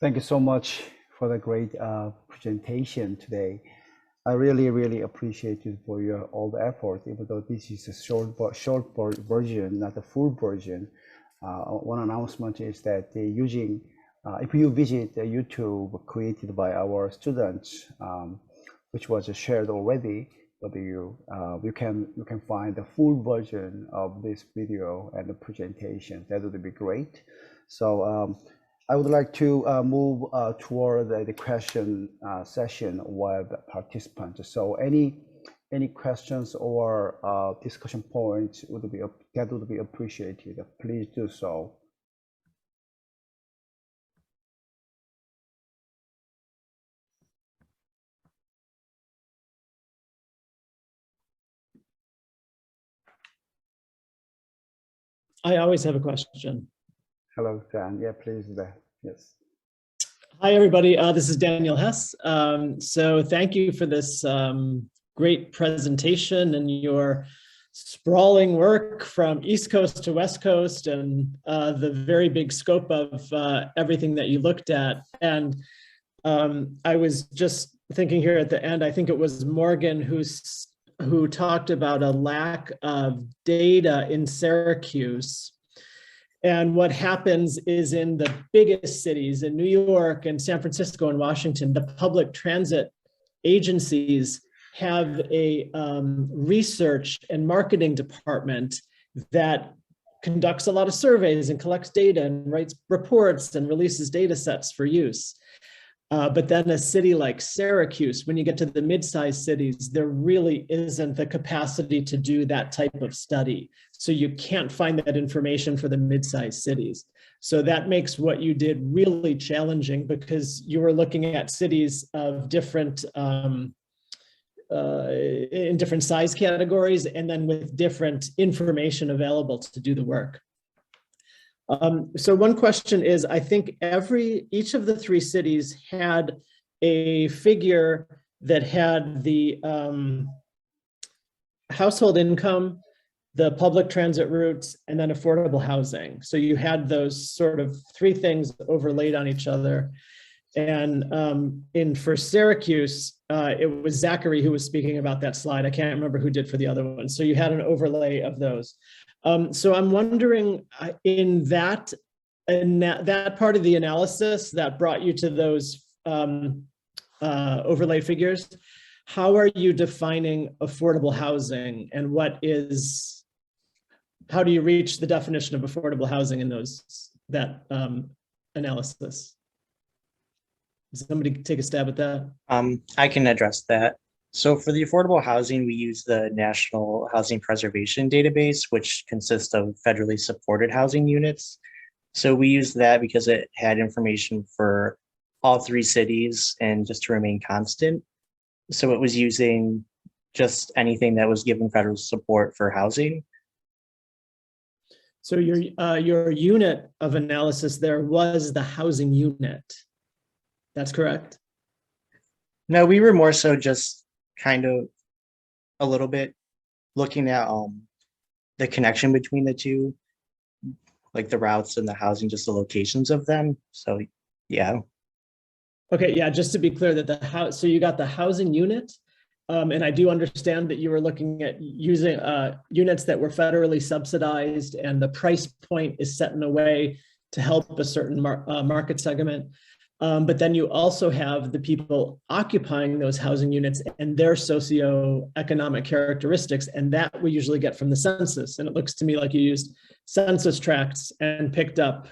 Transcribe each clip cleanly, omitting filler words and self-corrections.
Thank you so much for the great presentation today. I really appreciate you for your all the effort, even though this is a short version, not the full version. One announcement is that if you visit the YouTube created by our students, which was shared already, but you can find the full version of this video and the presentation. That would be great. So I would like to move toward the question session with participants. So any questions or discussion points would be appreciated. Please do so. I always have a question. Hello, Dan. Yeah, please. Yes. Hi, everybody. This is Daniel Hess. So thank you for this great presentation and your sprawling work from East Coast to West Coast and the very big scope of everything that you looked at. And I was just thinking here at the end, I think it was Morgan who talked about a lack of data in Syracuse. And what happens is in the biggest cities, in New York and San Francisco and Washington, the public transit agencies have a research and marketing department that conducts a lot of surveys and collects data and writes reports and releases data sets for use. But then a city like Syracuse, when you get to the mid-sized cities, there really isn't the capacity to do that type of study. So you can't find that information for the mid-sized cities. So that makes what you did really challenging because you were looking at cities of different, in different size categories and then with different information available to do the work. So one question is, I think each of the three cities had a figure that had the household income, the public transit routes, and then affordable housing. So you had those sort of three things overlaid on each other. And for Syracuse, it was Zachary who was speaking about that slide. I can't remember who did for the other one. So you had an overlay of those. So I'm wondering in that part of the analysis that brought you to those overlay figures, how are you defining affordable housing and how do you reach the definition of affordable housing in that analysis? Does somebody take a stab at that? I can address that. So for the affordable housing, we use the National Housing Preservation Database, which consists of federally supported housing units. So we used that because it had information for all three cities and just to remain constant. So it was using just anything that was given federal support for housing. So your unit of analysis there was the housing unit. That's correct? No, we were more so just kind of a little bit looking at the connection between the two, like the routes and the housing, just the locations of them. So yeah. Okay, yeah, just to be clear that so you got the housing unit, and I do understand that you were looking at using units that were federally subsidized and the price point is set in a way to help a certain market segment. But then you also have the people occupying those housing units and their socioeconomic characteristics, and that we usually get from the census. And it looks to me like you used census tracts and picked up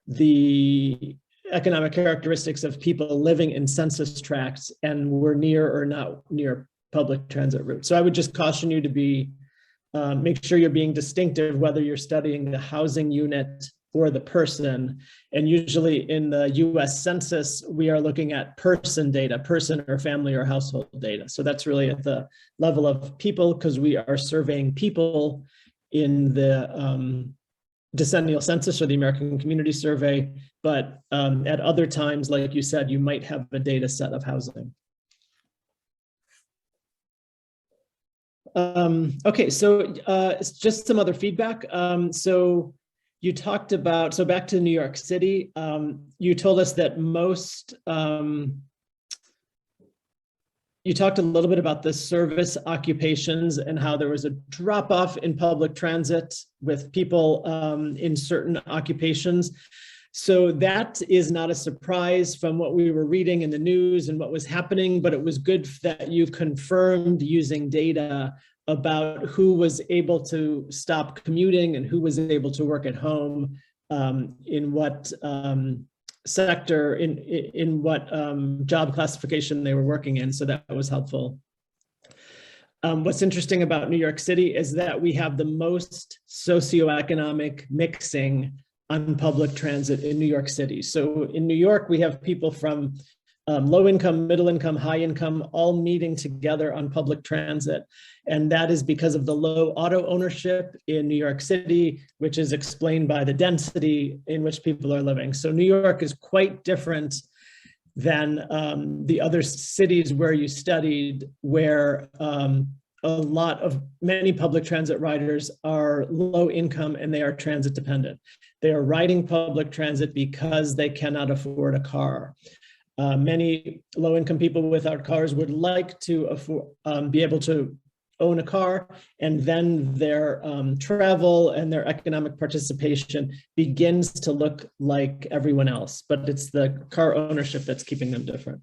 the economic characteristics of people living in census tracts and were near or not near public transit routes. So I would just caution you to make sure you're being distinctive, whether you're studying the housing unit or the person. And usually in the US Census, we are looking at person data, person or family or household data. So that's really at the level of people because we are surveying people in the decennial census or the American Community Survey. But at other times, like you said, you might have a data set of housing. Okay, so it's just some other feedback. So you talked about, so back to New York City, you told us that most, you talked a little bit about the service occupations and how there was a drop off in public transit with people in certain occupations. So that is not a surprise from what we were reading in the news and what was happening, but it was good that you confirmed using data about who was able to stop commuting and who was able to work at home, in what sector, in what job classification they were working in. So that was helpful. What's interesting about New York City is that we have the most socioeconomic mixing on public transit in New York City. So in New York, we have people from low income, middle income, high income, all meeting together on public transit. And that is because of the low auto ownership in New York City, which is explained by the density in which people are living. So New York is quite different than the other cities where you studied, where many public transit riders are low income and they are transit dependent. They are riding public transit because they cannot afford a car. Many low-income people without cars would like to be able to own a car, and then their travel and their economic participation begins to look like everyone else, but it's the car ownership that's keeping them different.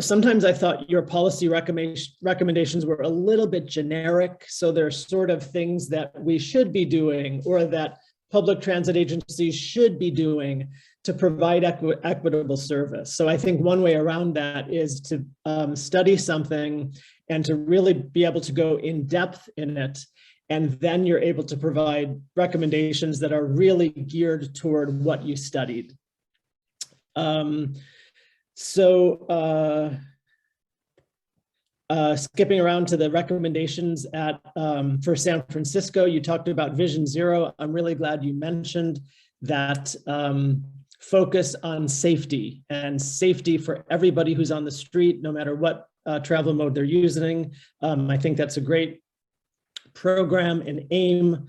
Sometimes I thought your policy recommendations were a little bit generic, so they're sort of things that we should be doing or that public transit agencies should be doing to provide equitable service. So I think one way around that is to study something and to really be able to go in depth in it. And then you're able to provide recommendations that are really geared toward what you studied. Skipping around to the recommendations for San Francisco, you talked about Vision Zero. I'm really glad you mentioned that focus on safety and safety for everybody who's on the street, no matter what travel mode they're using. I think that's a great program and aim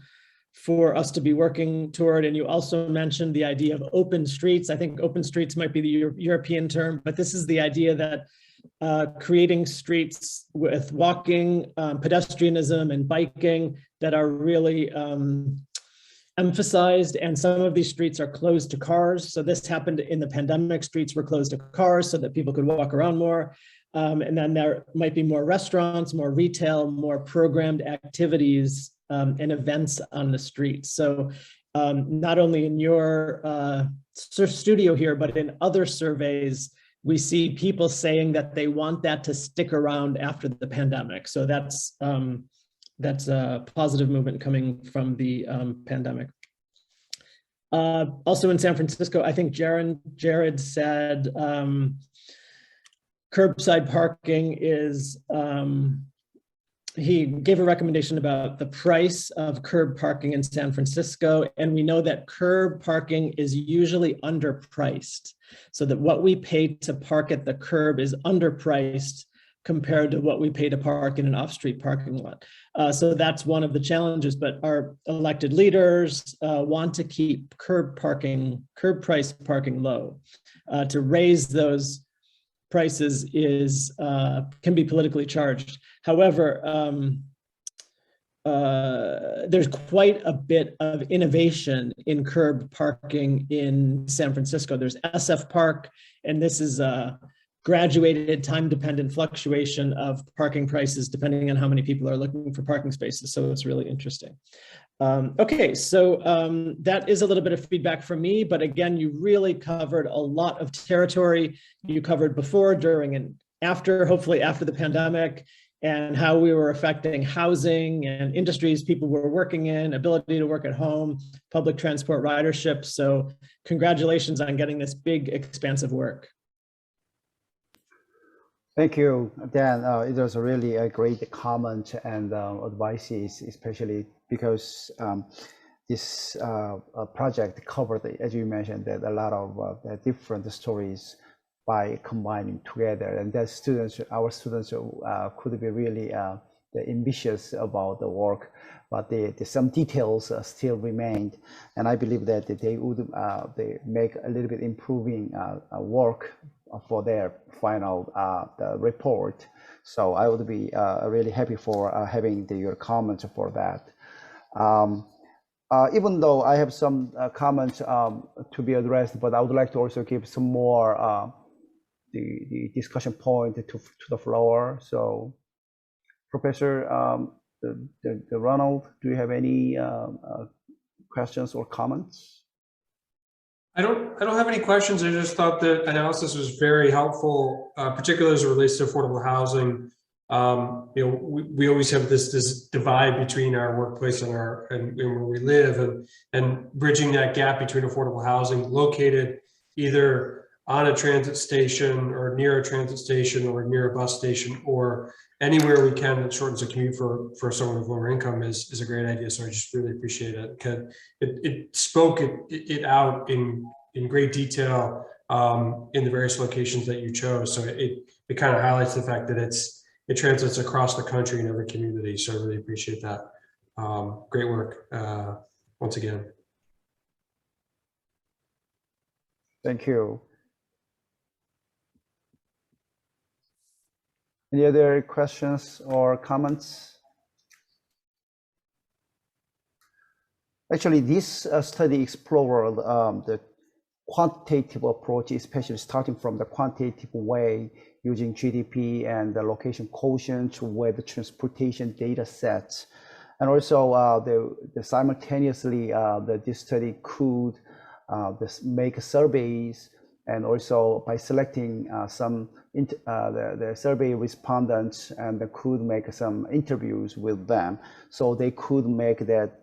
for us to be working toward. And you also mentioned the idea of open streets. I think open streets might be the European term, but this is the idea that creating streets with walking, pedestrianism, and biking that are really emphasized, and some of these streets are closed to cars. So this happened in the pandemic. Streets were closed to cars so that people could walk around more. And then there might be more restaurants, more retail, more programmed activities and events on the streets. So not only in your studio here, but in other surveys, we see people saying that they want that to stick around after the pandemic. So that's a positive movement coming from the pandemic. Also in San Francisco, I think Jared said curbside parking is, he gave a recommendation about the price of curb parking in San Francisco. And we know that curb parking is usually underpriced, so that what we pay to park at the curb is underpriced compared to what we pay to park in an off-street parking lot. So that's one of the challenges, but our elected leaders want to keep curb price parking low. To raise those prices can be politically charged. However, there's quite a bit of innovation in curb parking in San Francisco. There's SF Park, and this is a graduated time-dependent fluctuation of parking prices depending on how many people are looking for parking spaces. So it's really interesting. Okay, so that is a little bit of feedback from me, but again, you really covered a lot of territory. You covered before, during, and after, hopefully after the pandemic, and how we were affecting housing and industries people were working in, ability to work at home, public transport ridership. So congratulations on getting this big, expansive work. Thank you, Dan. It was a really a great comment and advices, especially because this project covered, as you mentioned, that a lot of different stories by combining together, and that our students could be really ambitious about the work. but some details still remained, and I believe that they would they make a little bit improving work for their final the report. So I would be really happy for having your comments for that. Even though I have some comments to be addressed, but I would like to also give some more the discussion point to the floor. So, Professor Ronald, do you have any questions or comments? I don't have any questions. I just thought the analysis was very helpful, particularly as it relates to affordable housing. You know, we always have this divide between our workplace and where we live, and bridging that gap between affordable housing located either on a transit station or near a transit station or near a bus station or anywhere we can that shortens the commute for someone with lower income is a great idea. So I just really appreciate it, because it spoke it out in great detail in the various locations that you chose. So it kind of highlights the fact that it transits across the country in every community. So I really appreciate that. Great work once again. Thank you. Any other questions or comments? Actually, this study explored the quantitative approach, especially starting from the quantitative way using GDP and the location quotient with the transportation data sets. And also the simultaneously, this study could make surveys, and also by selecting some the survey respondents, and they could make some interviews with them, so they could make that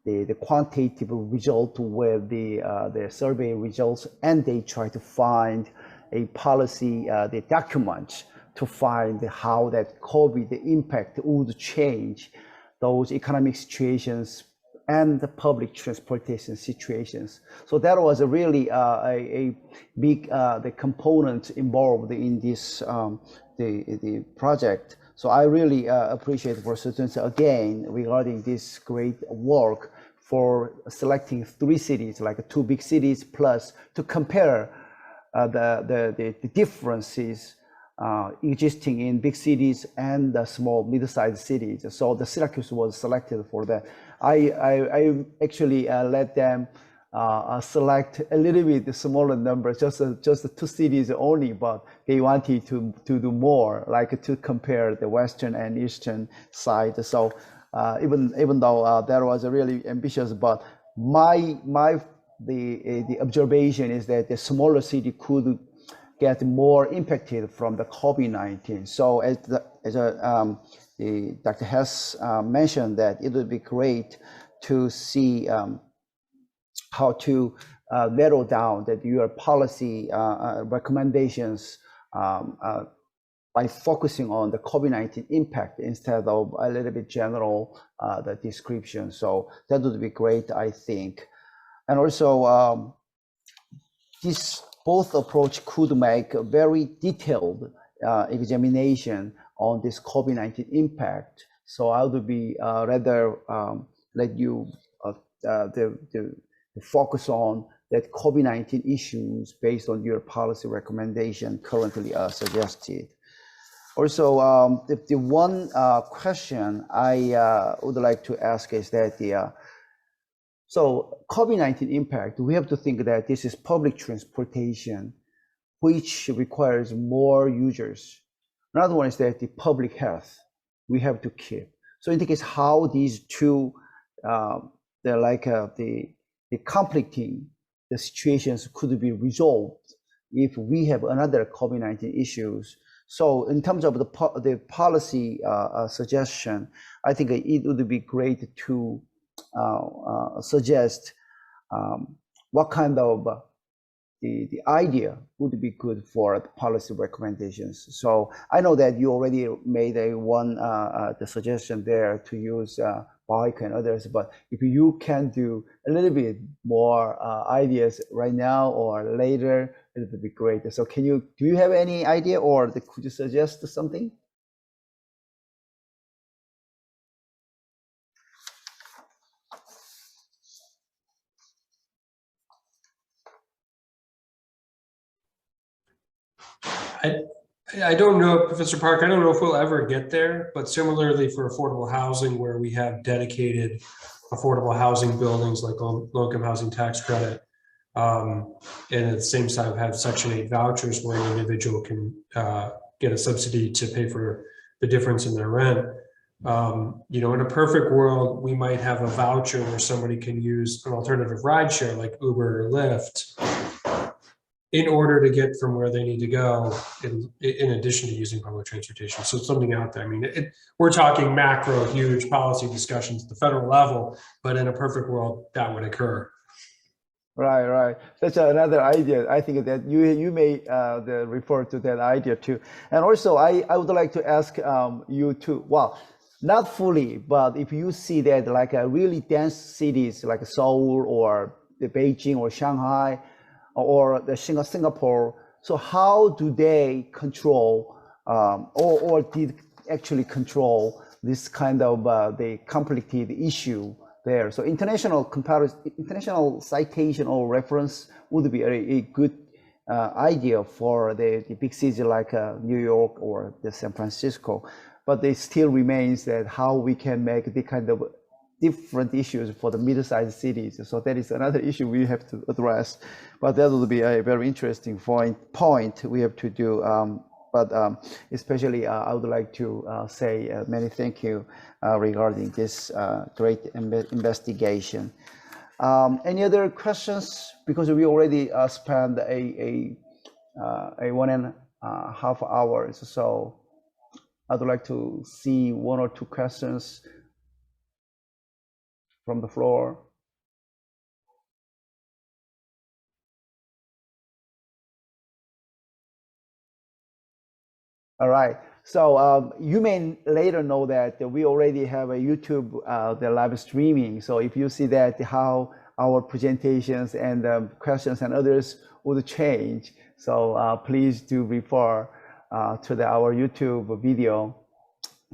the quantitative result with the survey results, and they try to find a policy the document to find how that COVID the impact would change those economic situations and the public transportation situations. So that was a really a big the component involved in this the project. So I really appreciate for students again regarding this great work for selecting 3 cities, like 2 big cities, plus to compare the differences existing in big cities and the small mid-sized cities. So the Syracuse was selected for that. I actually let them select a little bit smaller numbers, just 2 cities only, but they wanted to do more, like to compare the western and eastern side. So even though that was really ambitious, but the observation is that the smaller city could get more impacted from the COVID-19. So as Dr. Hess mentioned, that it would be great to see how to narrow down that your policy recommendations by focusing on the COVID-19 impact instead of a little bit general the description. So that would be great, I think. And also this both approach could make a very detailed examination on this COVID-19 impact. So I would be rather let you focus on that COVID-19 issues based on your policy recommendation currently suggested. Also, the one question I would like to ask is that so COVID-19 impact, we have to think that this is public transportation, which requires more users. Another one is that the public health we have to keep. So in the case how these two, they're like the conflicting the situations could be resolved if we have another COVID-19 issues. So in terms of the policy suggestion, I think it would be great to suggest what kind of the idea would be good for the policy recommendations. So I know that you already made the suggestion there to use bike and others, but if you can do a little bit more ideas right now or later, it would be great. So do you have any idea, or could you suggest something? I don't know, Professor Park, I don't know if we'll ever get there, but similarly for affordable housing, where we have dedicated affordable housing buildings like low-income housing tax credit, and at the same time have Section 8 vouchers where an individual can get a subsidy to pay for the difference in their rent. You know, in a perfect world, we might have a voucher where somebody can use an alternative rideshare like Uber or Lyft in order to get from where they need to go, in addition to using public transportation. So something out there. I mean, we're talking macro, huge policy discussions at the federal level, but in a perfect world, that would occur. Right, right. That's another idea. I think that you may refer to that idea too. And also, I would like to ask you too. Well, not fully, but if you see that like a really dense cities like Seoul or the Beijing or Shanghai or the Singapore, so how do they control or did actually control this kind of the complicated issue there? So international comparison, international citation or reference would be a good idea for the big cities like New York or the San Francisco. But it still remains that how we can make the kind of different issues for the middle-sized cities. So that is another issue we have to address. But that will be a very interesting point we have to do. Especially I would like to say many thank you regarding this great investigation. Any other questions? Because we already spent a 1.5 hours. So I'd like to see one or two questions from the floor. All right. So you may later know that we already have a YouTube the live streaming. So if you see that how our presentations and questions and others would change, so please do refer to our YouTube video.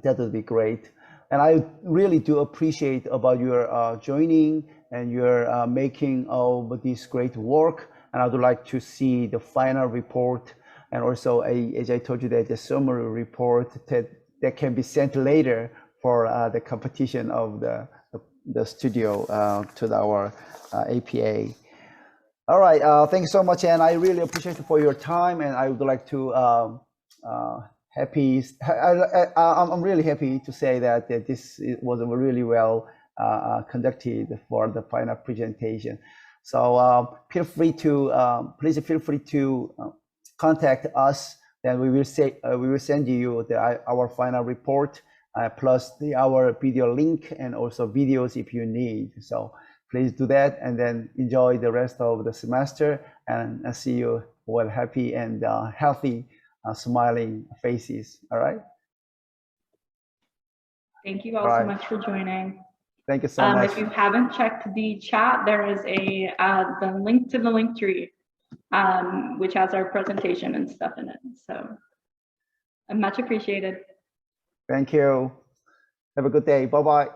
That would be great. And I really do appreciate about your joining and your making of this great work. And I would like to see the final report. And also, as I told you, that the summary report that can be sent later for the competition of the studio to our APA. All right, thank you so much, and I really appreciate it for your time. And I would like to I'm really happy to say that this was really well conducted for the final presentation. So feel free to please feel free to contact us. Then we will send you our final report plus our video link and also videos if you need. So please do that and then enjoy the rest of the semester, and I see you all happy and healthy, smiling faces. All right. Thank you all so much for joining. Thank you so much. If you haven't checked the chat, there is the link to the link tree, which has our presentation and stuff in it. So much appreciated. Thank you. Have a good day. Bye-bye.